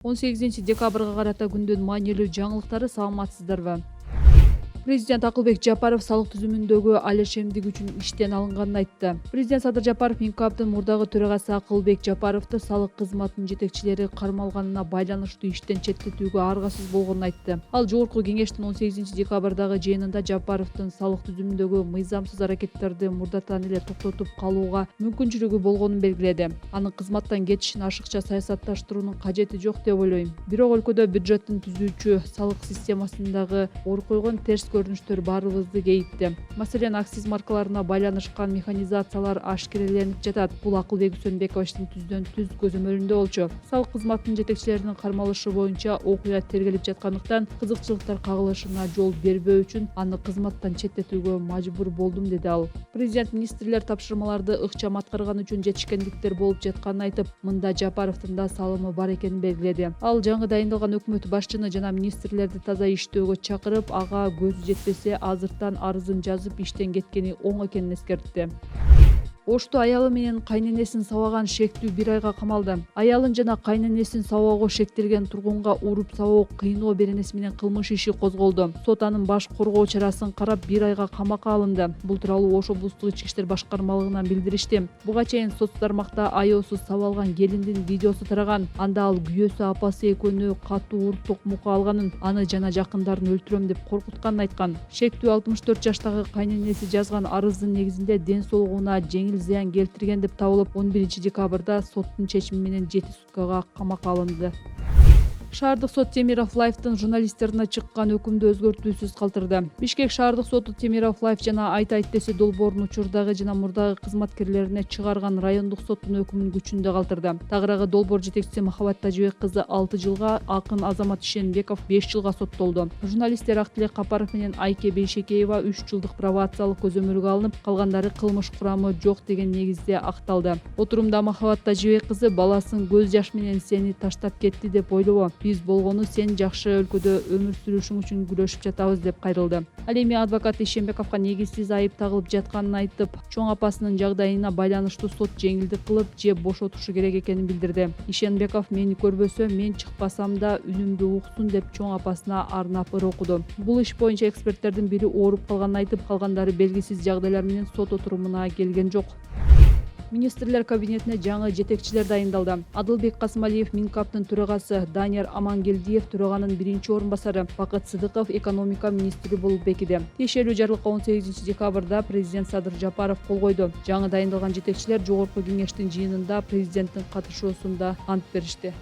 18 декабрга карата күндүн маанилүү жаңылыктары, саламатсыздарбы? Президент Акылбек Жапаров салык түзүмүндөгү алешемдик үчүн иштен алынганын айтты. Президент Садыр Жапаров Минкабдын мурдагы төрагасы Акылбек Жапаровду салык кызматынын жетекчилери кармалганына байланыштуу иштен четтетүүгө аргасыз болгонун айтты. Ал Жогорку кеңештин 18 декабрдагы жыйынында Жапаровдун салык түзүмүндөгү мыйзамсыз аракеттерди мурдатан эле токтотуп калууга мүмкүнчүлүгү болгонун белгиледи. Анын кызматтан кетишин ашыкча саясатташтыруунун кажети жок деп ойлойм. Бирок өлкөдө бюджеттин түзүүчү салык системасындагы ор койгон терс көрүнүштөр баарыбызды кейитти. Маселен, акциз маркаларына байланышкан механизациялар ашкереленип жатат. Бул Акылбек Үсөнбековичтин түздөн түз көзөмөлүндө болчу. Салык кызматынын жетекчилеринин кармалышы боюнча окуя тергелип жаткандыктан кызыкчылыктар кагылышына жол бербөө үчүн аны кызматтан четтетүүгө мажбур болдум, деди ал. Президент министрлер тапшырмаларды ыкчам аткарган үчүн жетишкендиктер болуп жатканын айтып, мында Жапаровдун да салымы бар экенин белгиледи. Ал жаңы дайындалган өкмөт башчыны жана министрлерди таза иштөөгө чакырып, ага көзү жетпесе азыртан арызын жазып иштен кеткени оң экенин эскертти. Ошту аялы менен кайненесин сабаган шектүү 1 айга камалды. Аялын жана кайненесин сабоого шектелген тургунга уруп сабоо, кыйноо беренеси менен кылмыш иши козголду. Сот анын баш коргоо чарасын карап 1 айга камакка алынды. Бул тууралуу Ош облустук ички иштер башкармалыгынан билдиришти. Буга чейин соц тармакта аяосуз сабалган келиндин видеосу тараган. Анда ал күйөөсү апасы экөөнү катуу уруп токмокко алганын, аны жана жакындарын өлтүрөм деп коркутканын айткан. Шектүү 64 жаштагы кайненеси жазган арыздын негизинде ден соолугуна жеңил зыян келтирген деп табылып, 11 декабрда соттун чечими менен 7 суткага камакка алынды. Шаардык сот Темиров Лайфтын журналисттерине чыккан өкүмдү өзгөртүүсүз калтырды. Бишкек шаардык соту Темиров Лайф жана Айт Айтдеси долбоорунун учурдагы жана мурдагы кызматкерлерине чыгарган райондук соттун өкүмүн күчүндө калтырды. Тагыраагы долбоор жетекчиси Махабат Тажыбек кызы 6 жылга, акын Азамат Ишенбеков 5 жылга соттолду. Журналисттер Актилек Капаров менен Айке Бейшекеева 3 жылдык пробациялык көзөмөлгө алынып, калгандары кылмыш курамы жок деген негизде акталды. Отурумда Махабат Тажыбек кызы баласын көз жаш менен сени таштап кетти деп ойлобо. Биз болгону сен жакшы өлкөдө өмүр сүрүшүң үчүн күрөшүп жатабыз деп кайрылды. Ал эми адвокат Ишенбековго негизсиз айып тагылып жатканын айтып, чоң апасынын жагдайына байланыштуу сот жеңилдик кылып же бошотушу керек экенин билдирди. Ишенбеков мени көрбөсө, мен чыкпасам да үнүмдү уксун деп чоң апасына арнап ыр окуду. Бул иш боюнча эксперттердин бири ооруп калганын айтып, калгандары белгисиз жагдайлар менен сот отурумуна келген жок. Министрлер кабинетине жаңы жетекчилер дайындалды. Адылбек Касымалиев Минкабдын төрагасы, Данияр Амангелдиев төраганын 1-орун басары, Бакыт Сыдыков экономика министри болуп бекиди. Тиешелүү жарлыкка 18 декабрда президент Садыр Жапаров кол койду. Жаңы дайындалган жетекчилер Жогорку кеңештин жыйынында президенттин катышуусунда ант беришти.